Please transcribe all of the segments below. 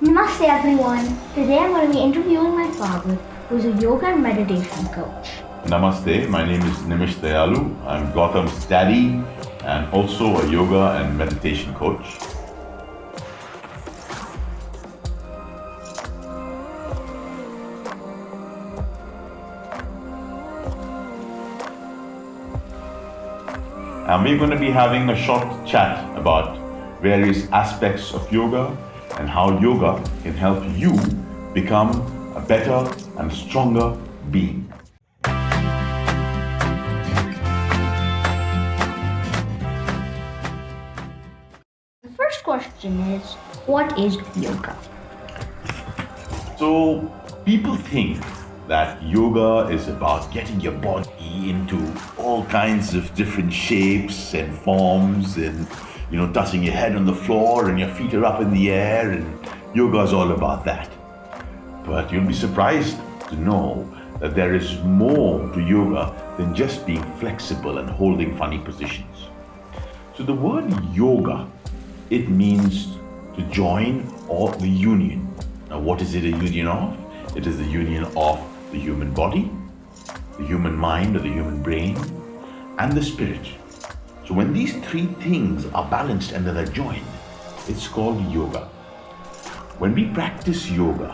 Namaste everyone. Today I'm going to be interviewing my father, who's a yoga and meditation coach. Namaste, my name is Nimish Dayalu. I'm Gautam's daddy and also a yoga and meditation coach. And we're going to be having a short chat about various aspects of yoga and how yoga can help you become a better and stronger being. The first question is, what is yoga? So people think that yoga is about getting your body into all kinds of different shapes and forms and touching your head on the floor and your feet are up in the air, and yoga is all about that. But you'll be surprised to know that there is more to yoga than just being flexible and holding funny positions. So the word yoga, it means to join or the union. Now what is it a union of? It is the union of the human body, the human mind or the human brain, and the spirit. So when these three things are balanced and they're joined, it's called yoga. When we practice yoga,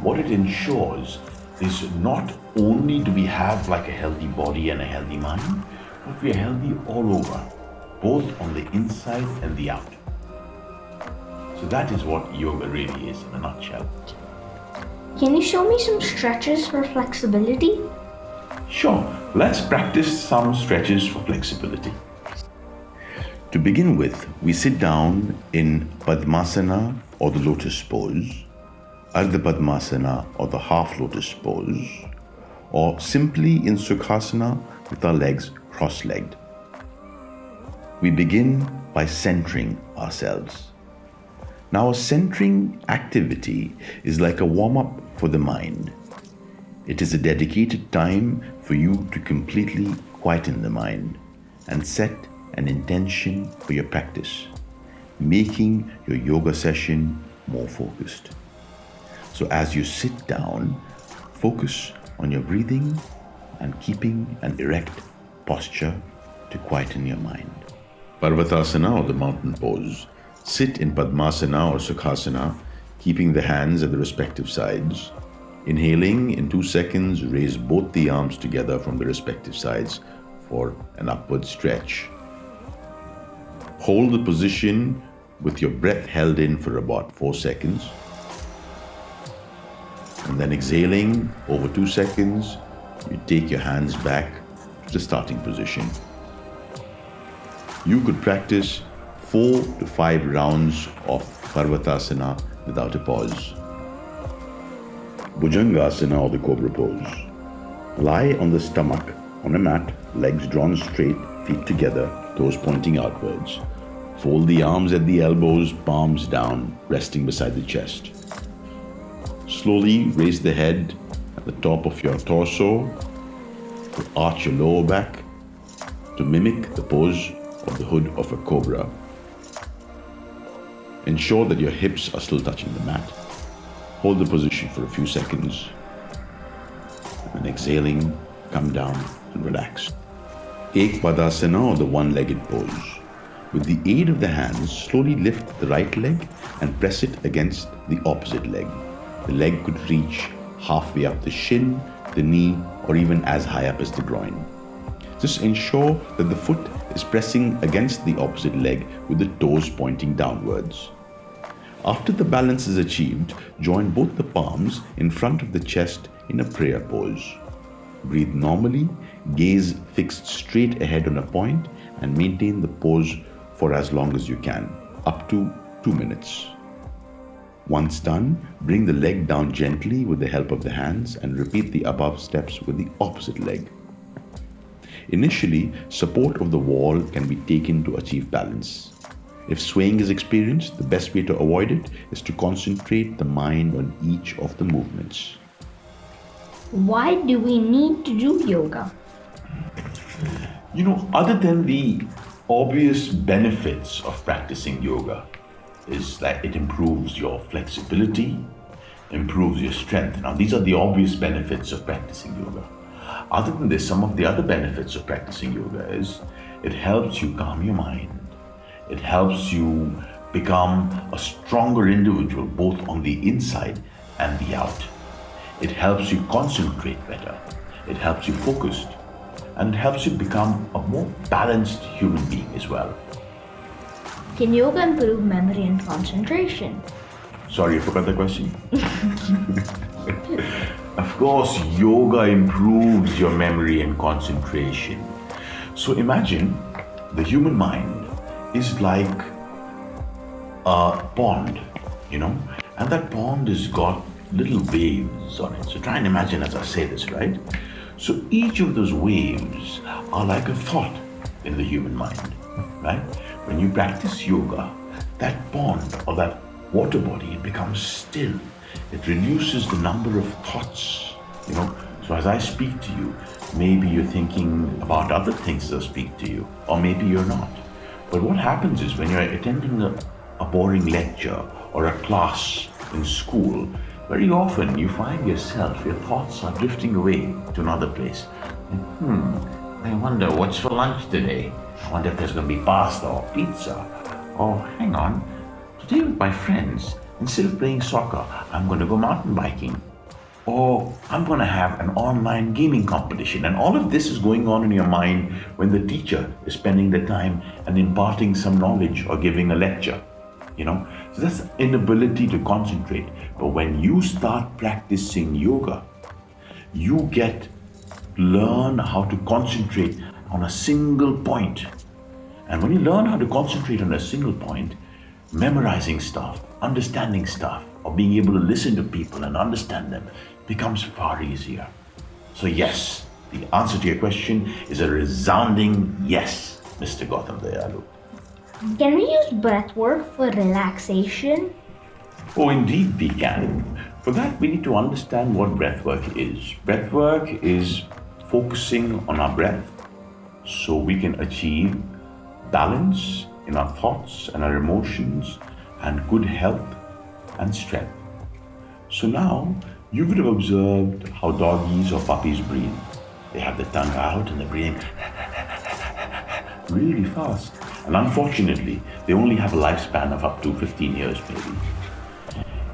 what it ensures is not only do we have like a healthy body and a healthy mind, but we are healthy all over, both on the inside and the out. So that is what yoga really is in a nutshell. Can you show me some stretches for flexibility? Sure, let's practice some stretches for flexibility. To begin with, we sit down in Padmasana or the lotus pose, Ardha Padmasana or the half lotus pose, or simply in Sukhasana with our legs cross-legged. We begin by centering ourselves. Now, a centering activity is like a warm-up for the mind. It is a dedicated time for you to completely quieten the mind and set an intention for your practice, making your yoga session more focused. So as you sit down, focus on your breathing and keeping an erect posture to quieten your mind. Parvatasana or the mountain pose. Sit in Padmasana or Sukhasana, keeping the hands at the respective sides. Inhaling, in 2 seconds, raise both the arms together from the respective sides for an upward stretch. Hold the position with your breath held in for about 4 seconds. And then exhaling over 2 seconds, you take your hands back to the starting position. You could practice 4 to 5 rounds of Parvatasana without a pause. Bhujangasana or the cobra pose. Lie on the stomach on a mat, legs drawn straight, feet together, toes pointing outwards. Fold the arms at the elbows, palms down, resting beside the chest. Slowly raise the head at the top of your torso to arch your lower back to mimic the pose of the hood of a cobra. Ensure that your hips are still touching the mat. Hold the position for a few seconds. And exhaling, come down and relax. Ek Padasana or the one-legged pose. With the aid of the hands, slowly lift the right leg and press it against the opposite leg. The leg could reach halfway up the shin, the knee, or even as high up as the groin. Just ensure that the foot is pressing against the opposite leg with the toes pointing downwards. After the balance is achieved, join both the palms in front of the chest in a prayer pose. Breathe normally, gaze fixed straight ahead on a point, and maintain the pose for as long as you can, up to 2 minutes. Once done, bring the leg down gently with the help of the hands and repeat the above steps with the opposite leg. Initially, support of the wall can be taken to achieve balance. If swaying is experienced, the best way to avoid it is to concentrate the mind on each of the movements. Why do we need to do yoga? Other than the obvious benefits of practicing yoga, is that it improves your flexibility, improves your strength. Now, these are the obvious benefits of practicing yoga. Other than this, some of the other benefits of practicing yoga is it helps you calm your mind. It helps you become a stronger individual, both on the inside and the out. It helps you concentrate better. It helps you focused. And it helps you become a more balanced human being as well. Can yoga improve memory and concentration? Sorry, I forgot the question. Of course, yoga improves your memory and concentration. So imagine the human mind is like a pond, and that pond has got little waves on it. So try and imagine as I say this, right? So each of those waves are like a thought in the human mind, right? When you practice yoga, that pond or that water body, it becomes still. It reduces the number of thoughts, So as I speak to you, maybe you're thinking about other things as I speak to you, or maybe you're not. But what happens is when you're attending a boring lecture or a class in school, very often you find yourself, your thoughts are drifting away to another place. I wonder what's for lunch today. I wonder if there's going to be pasta or pizza. Oh, hang on. Today with my friends, instead of playing soccer, I'm going to go mountain biking. Or I'm going to have an online gaming competition. And all of this is going on in your mind when the teacher is spending the time and imparting some knowledge or giving a lecture. So that's inability to concentrate. But when you start practicing yoga, you learn how to concentrate on a single point. And when you learn how to concentrate on a single point, memorizing stuff, understanding stuff, or being able to listen to people and understand them becomes far easier. So yes, the answer to your question is a resounding yes, Mr. Gautam Dayalu. Can we use breathwork for relaxation? Oh, indeed we can. For that, we need to understand what breathwork is. Breathwork is focusing on our breath so we can achieve balance in our thoughts and our emotions and good health and strength. So now, you would have observed how doggies or puppies breathe. They have the tongue out and they're breathing really fast. And unfortunately, they only have a lifespan of up to 15 years maybe.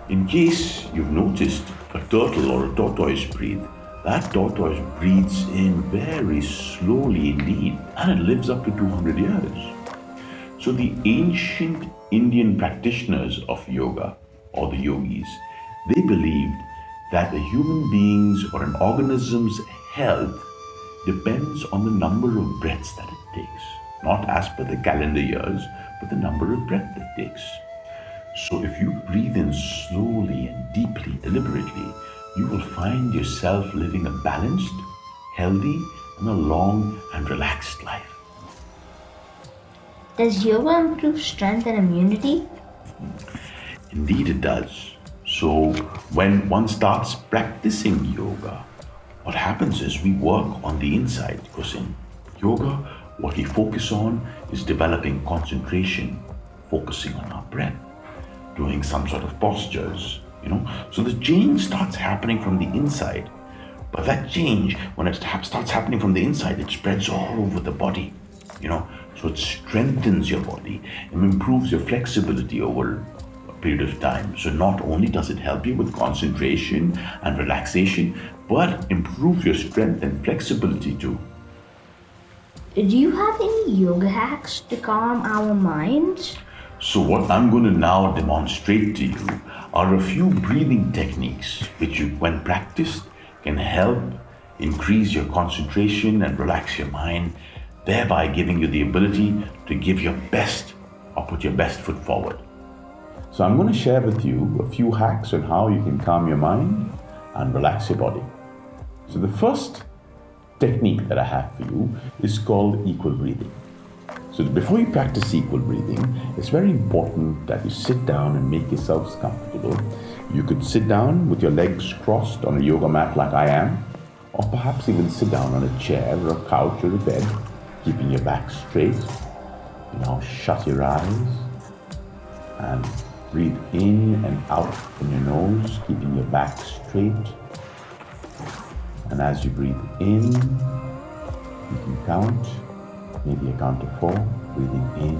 In case you've noticed a turtle or a tortoise breathe, that tortoise breathes in very slowly indeed, and it lives up to 200 years. So the ancient Indian practitioners of yoga, or the yogis, they believed that a human being's or an organism's health depends on the number of breaths that it takes. Not as per the calendar years, but the number of breaths it takes. So if you breathe in slowly and deeply, deliberately, you will find yourself living a balanced, healthy, and a long and relaxed life. Does yoga improve strength and immunity? Indeed it does. So when one starts practicing yoga, what happens is we work on the inside, because in yoga, what we focus on is developing concentration, focusing on our breath, doing some sort of postures, So the change starts happening from the inside. But that change, when it starts happening from the inside, it spreads all over the body, So it strengthens your body and improves your flexibility over a period of time. So not only does it help you with concentration and relaxation, but improves your strength and flexibility too. Do you have any yoga hacks to calm our minds? So what I'm going to now demonstrate to you are a few breathing techniques which you, when practiced, can help increase your concentration and relax your mind, thereby giving you the ability to give your best or put your best foot forward. So I'm going to share with you a few hacks on how you can calm your mind and relax your body. So the first technique that I have for you is called equal breathing. So before you practice equal breathing, it's very important that you sit down and make yourselves comfortable. You could sit down with your legs crossed on a yoga mat like I am, or perhaps even sit down on a chair or a couch or a bed, keeping your back straight. Now shut your eyes And breathe in and out from your nose, keeping your back straight. And as you breathe in, you can count, maybe a count of 4. Breathing in,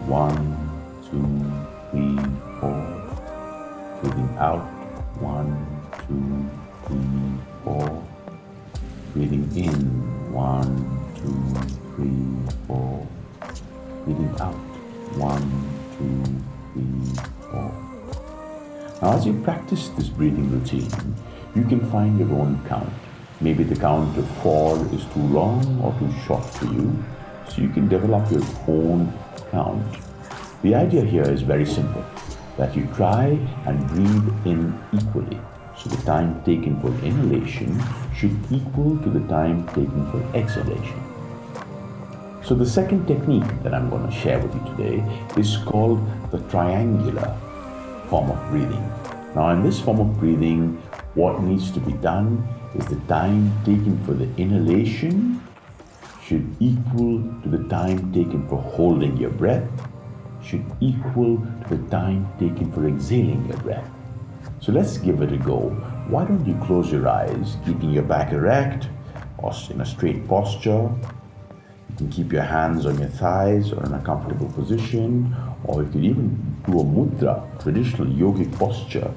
1, 2, 3, 4. Breathing out, 1, 2, 3, 4. Breathing in, 1, 2, 3, 4. Breathing out, 1, 2, 3, 4. Now, as you practice this breathing routine, you can find your own count. Maybe the count of 4 is too long or too short for you, so you can develop your own count. The idea here is very simple, that you try and breathe in equally. So the time taken for inhalation should equal to the time taken for exhalation. So the second technique that I'm going to share with you today is called the triangular form of breathing. Now, in this form of breathing, what needs to be done is the time taken for the inhalation should equal to the time taken for holding your breath, should equal to the time taken for exhaling your breath. So let's give it a go. Why don't you close your eyes, keeping your back erect or in a straight posture. You can keep your hands on your thighs or in a comfortable position, or you could even do a mudra, traditional yogic posture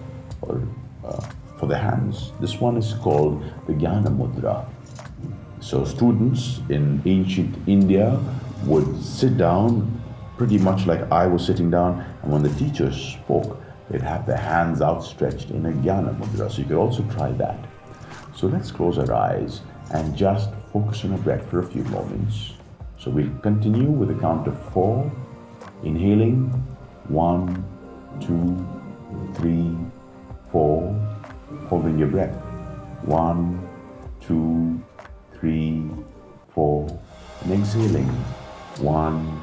for the hands. This one is called the Jnana Mudra. So students in ancient India would sit down pretty much like I was sitting down, and when the teacher spoke, they'd have their hands outstretched in a Jnana Mudra. So you could also try that. So let's close our eyes and just focus on our breath for a few moments. So we'll continue with a count of 4. Inhaling, 1, 2, 3, 4. Holding your breath, 1, 2, 3, 4. And exhaling, 1,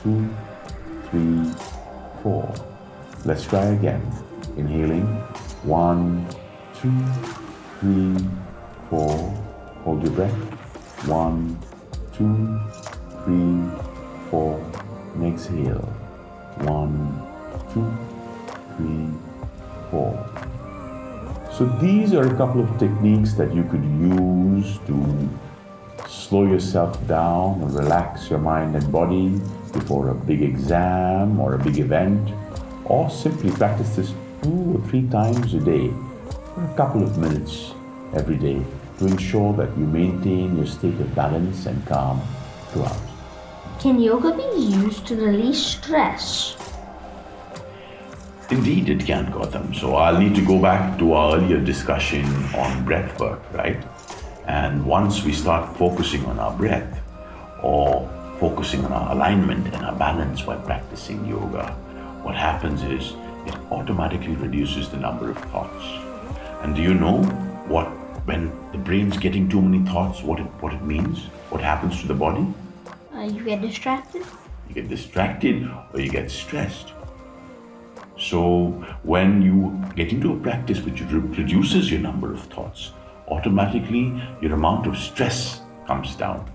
2, 3, 4. Let's try again. Inhaling, 1, 2, 3, 4. Hold your breath, 1, 2, 3, 4. And exhale, 1, 2, 3, 4. So these are a couple of techniques that you could use to slow yourself down and relax your mind and body before a big exam or a big event, or simply practice this 2 or 3 times a day for a couple of minutes every day to ensure that you maintain your state of balance and calm throughout. Can yoga be used to release stress? Indeed, it can, Gautam. So I'll need to go back to our earlier discussion on breathwork, right? And once we start focusing on our breath or focusing on our alignment and our balance while practicing yoga, what happens is it automatically reduces the number of thoughts. And do you know when the brain's getting too many thoughts, what it means? What happens to the body? You get distracted? You get distracted or you get stressed. So when you get into a practice which reduces your number of thoughts, automatically your amount of stress comes down.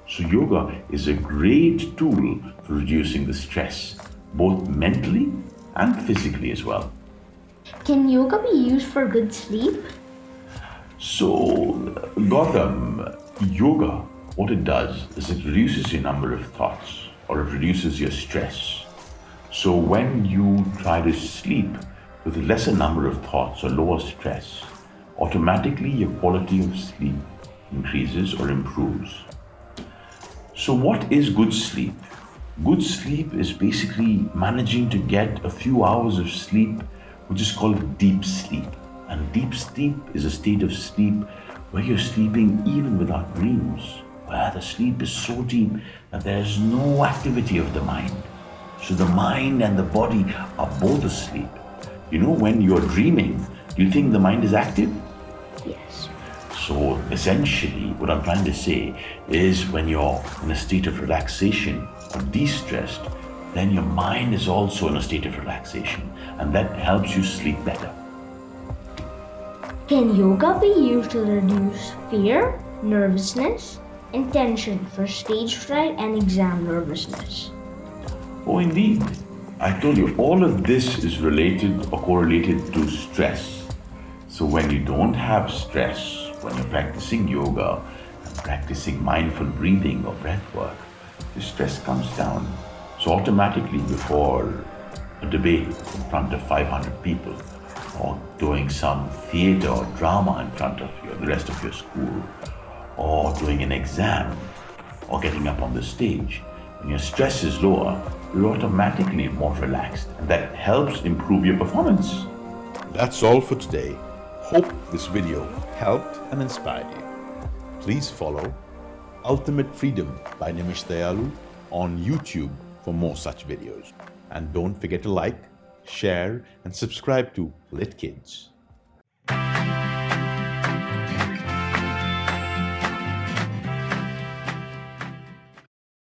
So yoga is a great tool for reducing the stress, both mentally and physically as well. Can yoga be used for good sleep? So Gautam, yoga, what it does is it reduces your number of thoughts, or it reduces your stress. So when you try to sleep with a lesser number of thoughts or lower stress, automatically your quality of sleep increases or improves. So what is good sleep? Good sleep is basically managing to get a few hours of sleep, which is called deep sleep. And deep sleep is a state of sleep where you're sleeping even without dreams, where the sleep is so deep that there is no activity of the mind. So the mind and the body are both asleep. You know, when you're dreaming, do you think the mind is active? Yes. So essentially, what I'm trying to say is when you're in a state of relaxation or de-stressed, then your mind is also in a state of relaxation, and that helps you sleep better. Can yoga be used to reduce fear, nervousness, and tension for stage fright and exam nervousness? Oh, indeed. I told you, all of this is related or correlated to stress. So when you don't have stress, when you're practicing yoga, and practicing mindful breathing or breath work, the stress comes down. So automatically before a debate in front of 500 people, or doing some theater or drama in front of you, the rest of your school, or doing an exam, or getting up on the stage, when your stress is lower, you're automatically more relaxed, and that helps improve your performance. That's all for today. Hope this video helped and inspired you. Please follow Ultimate Freedom by Nimish Dayalu on YouTube for more such videos. And don't forget to like, share, and subscribe to LITKIDS.